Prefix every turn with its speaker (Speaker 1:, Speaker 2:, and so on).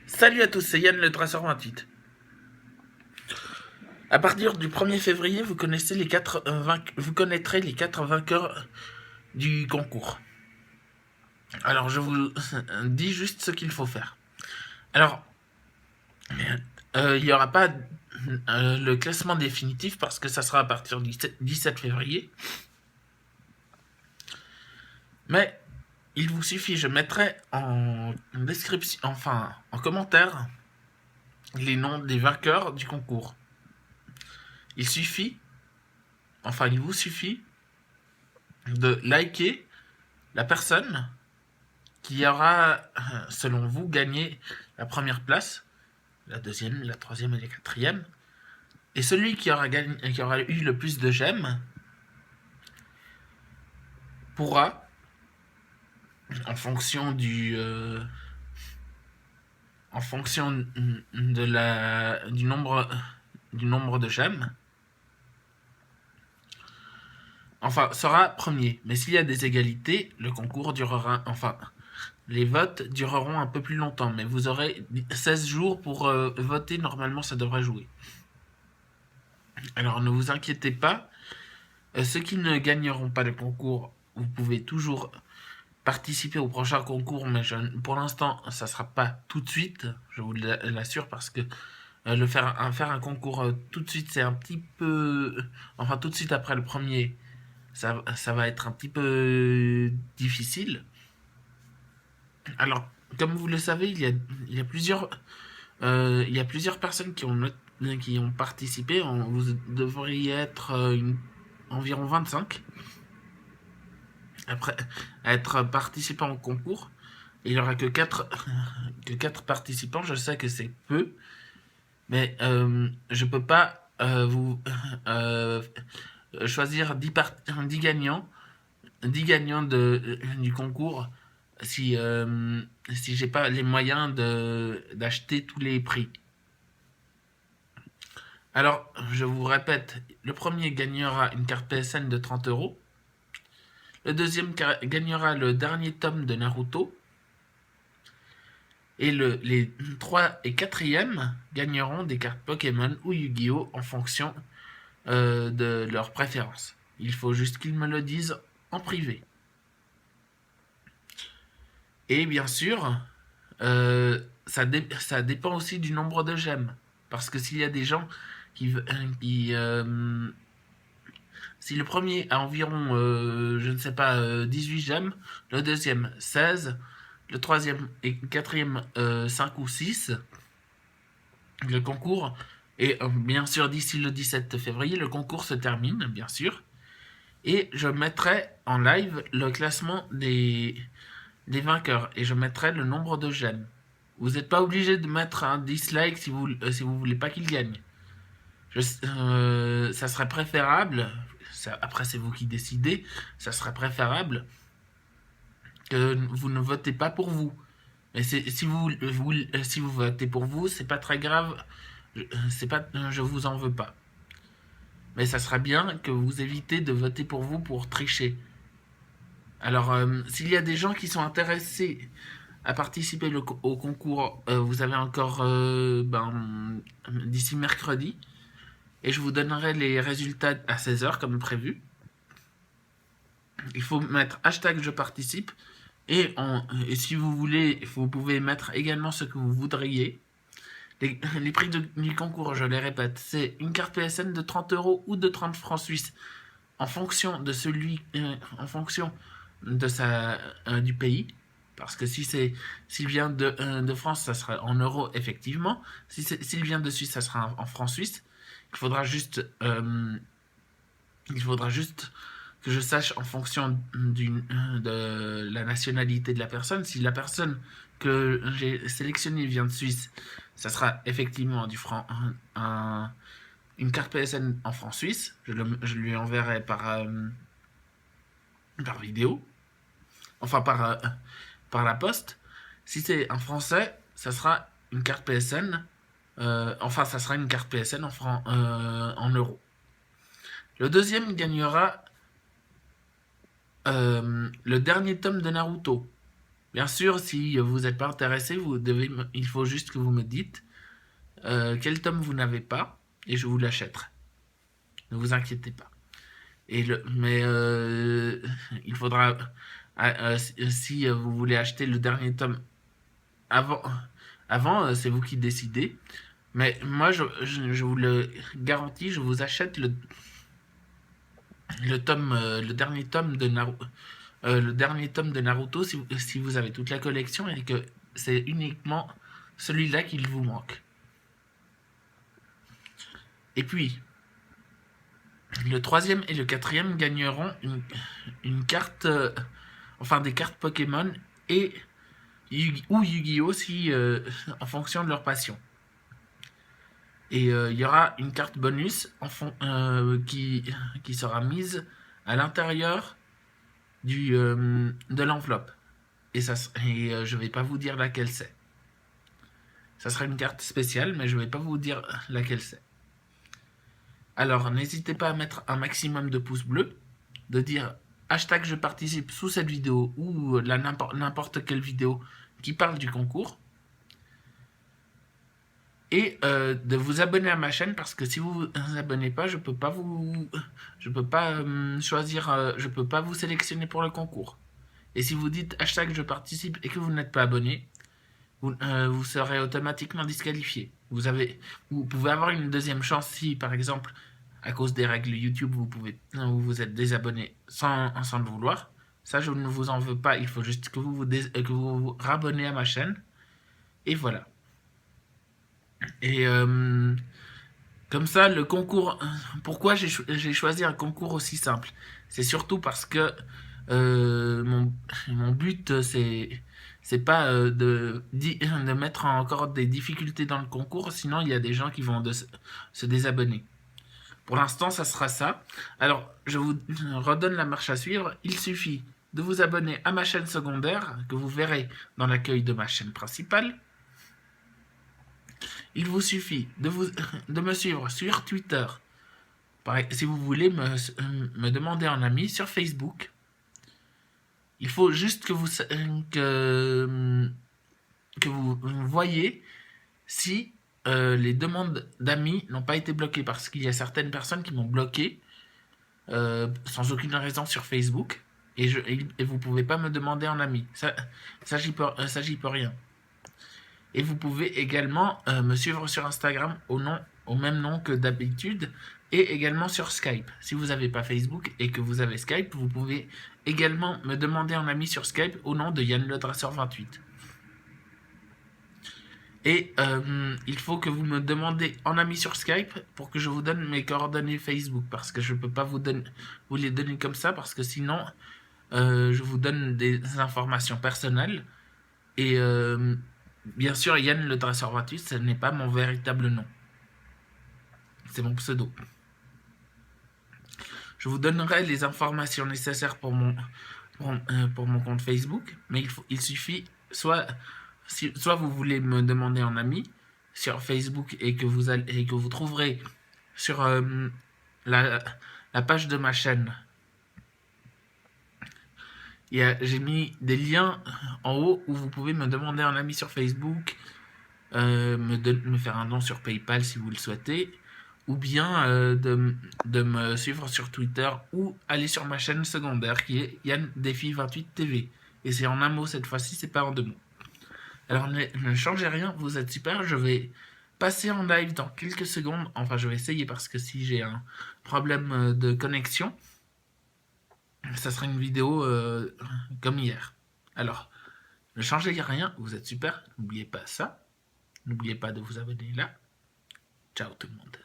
Speaker 1: Salut à tous, c'est Yann le Traceur 28. À partir du 1er février, vous connaîtrez les 4 vainqueurs du concours. Alors, je vous dis juste ce qu'il faut faire. Alors, il n'y aura pas le classement définitif parce que ça sera à partir du 17 février. Mais il vous suffit, je mettrai en description, enfin en commentaire, les noms des vainqueurs du concours. Il vous suffit de liker la personne qui aura, selon vous, gagné la première place, la deuxième, la troisième et la quatrième. Et celui qui aura eu le plus de j'aime pourra, en fonction du nombre de j'aime, sera premier. Mais s'il y a des égalités, le concours durera, les votes dureront un peu plus longtemps, mais vous aurez 16 jours pour voter, normalement ça devrait jouer. Alors ne vous inquiétez pas, ceux qui ne gagneront pas le concours, vous pouvez toujours participer au prochain concours, mais pour l'instant ça ne sera pas tout de suite, je vous l'assure, parce que faire un concours tout de suite, c'est un petit peu... Enfin tout de suite après le premier, ça va être un petit peu difficile. Alors, comme vous le savez, il y a plusieurs personnes qui ont participé. Vous devriez être environ 25 après être participant au concours. Il n'y aura que 4 participants. Je sais que c'est peu, mais je ne peux pas choisir 10 gagnants, 10 gagnants du concours si j'ai pas les moyens d'acheter tous les prix. Alors, je vous répète, le premier gagnera une carte PSN de 30 euros. Le deuxième gagnera le dernier tome de Naruto. Et les 3 et 4e gagneront des cartes Pokémon ou Yu-Gi-Oh! En fonction de leur préférence. Il faut juste qu'ils me le disent en privé. Et bien sûr, ça dépend aussi du nombre de j'aime. Parce que s'il y a des gens si le premier a environ, je ne sais pas, 18 j'aime, le deuxième 16, le troisième et quatrième 5 ou 6, le concours, et bien sûr d'ici le 17 février, le concours se termine, bien sûr, et je mettrai en live le classement des vainqueurs, et je mettrai le nombre de j'aime. Vous n'êtes pas obligé de mettre un dislike si vous voulez pas qu'il gagne. Ça serait préférable, après c'est vous qui décidez, ça serait préférable que vous ne votez pas pour vous. Mais si vous votez pour vous, c'est pas très grave, je vous en veux pas. Mais ça serait bien que vous évitez de voter pour vous pour tricher. Alors, s'il y a des gens qui sont intéressés à participer au concours, vous avez encore d'ici mercredi. Et je vous donnerai les résultats à 16h comme prévu. Il faut mettre hashtag je participe. Et si vous voulez, vous pouvez mettre également ce que vous voudriez. Les prix du concours, je les répète, c'est une carte PSN de 30 euros ou de 30 francs suisses en fonction de du pays. Parce que s'il vient de France, ça sera en euros effectivement. S'il vient de Suisse, ça sera en francs suisses. Il faudra juste que je sache en fonction de la nationalité de la personne. Si la personne que j'ai sélectionnée vient de Suisse, ça sera effectivement une carte PSN en francs suisses. Je lui enverrai par vidéo, enfin par la poste. Si c'est un français, ça sera une carte PSN. Ça sera une carte PSN en euros. Le deuxième gagnera le dernier tome de Naruto. Bien sûr, si vous n'êtes pas intéressé, il faut juste que vous me dites quel tome vous n'avez pas et je vous l'achèterai. Ne vous inquiétez pas. Mais il faudra, si vous voulez acheter le dernier tome avant, c'est vous qui décidez. Mais moi, je vous le garantis, je vous achète le dernier tome de Naruto. Le dernier tome de Naruto, si vous avez toute la collection et que c'est uniquement celui-là qu'il vous manque. Et puis, le troisième et le quatrième gagneront une carte, enfin des cartes Pokémon et ou Yu-Gi-Oh! Si, en fonction de leur passion. Et il y aura une carte bonus qui sera mise à l'intérieur de l'enveloppe. Et je vais pas vous dire laquelle c'est. Ça sera une carte spéciale, mais je vais pas vous dire laquelle c'est. Alors, n'hésitez pas à mettre un maximum de pouces bleus, de dire hashtag je participe sous cette vidéo ou n'importe quelle vidéo qui parle du concours. Et de vous abonner à ma chaîne parce que si vous vous abonnez pas, je peux pas choisir, je peux pas vous sélectionner pour le concours. Et si vous dites hashtag je participe et que vous n'êtes pas abonné, vous serez automatiquement disqualifié. Vous pouvez avoir une deuxième chance si, par exemple, à cause des règles YouTube, vous êtes désabonné sans le vouloir. Ça, je ne vous en veux pas. Il faut juste que vous vous rabonnez à ma chaîne. Et voilà. Et comme ça, le concours... Pourquoi j'ai choisi un concours aussi simple? C'est surtout parce que mon but, c'est pas de mettre encore des difficultés dans le concours, sinon il y a des gens qui vont se désabonner. Pour l'instant, ça sera ça. Alors, je vous redonne la marche à suivre. Il suffit de vous abonner à ma chaîne secondaire, que vous verrez dans l'accueil de ma chaîne principale. Il vous suffit de me suivre sur Twitter. Pareil, si vous voulez me demander en ami sur Facebook. Il faut juste que vous voyez si les demandes d'amis n'ont pas été bloquées, parce qu'il y a certaines personnes qui m'ont bloqué sans aucune raison sur Facebook et vous pouvez pas me demander en ami. Ça j'y peux rien. Et vous pouvez également me suivre sur Instagram au même nom que d'habitude et également sur Skype. Si vous n'avez pas Facebook et que vous avez Skype, vous pouvez également me demander en ami sur Skype au nom de Yann le Dresseur 28. Et il faut que vous me demandez en ami sur Skype pour que je vous donne mes coordonnées Facebook, parce que je ne peux pas vous les donner comme ça, parce que sinon je vous donne des informations personnelles. Et bien sûr, Yann le Dresseur 28, ce n'est pas mon véritable nom. C'est mon pseudo. Je vous donnerai les informations nécessaires pour mon compte Facebook, mais il suffit soit vous voulez me demander en ami sur Facebook et que vous trouverez sur la page de ma chaîne. J'ai mis des liens en haut où vous pouvez me demander en ami sur Facebook, me faire un don sur PayPal si vous le souhaitez, ou bien de me suivre sur Twitter ou aller sur ma chaîne secondaire qui est Yann Défi 28 TV. Et c'est en un mot cette fois-ci, c'est pas en deux mots. Alors ne changez rien, vous êtes super, je vais passer en live dans quelques secondes. Enfin, je vais essayer parce que si j'ai un problème de connexion, ça sera une vidéo comme hier. Alors, ne changez rien, vous êtes super, n'oubliez pas ça. N'oubliez pas de vous abonner là. Ciao tout le monde.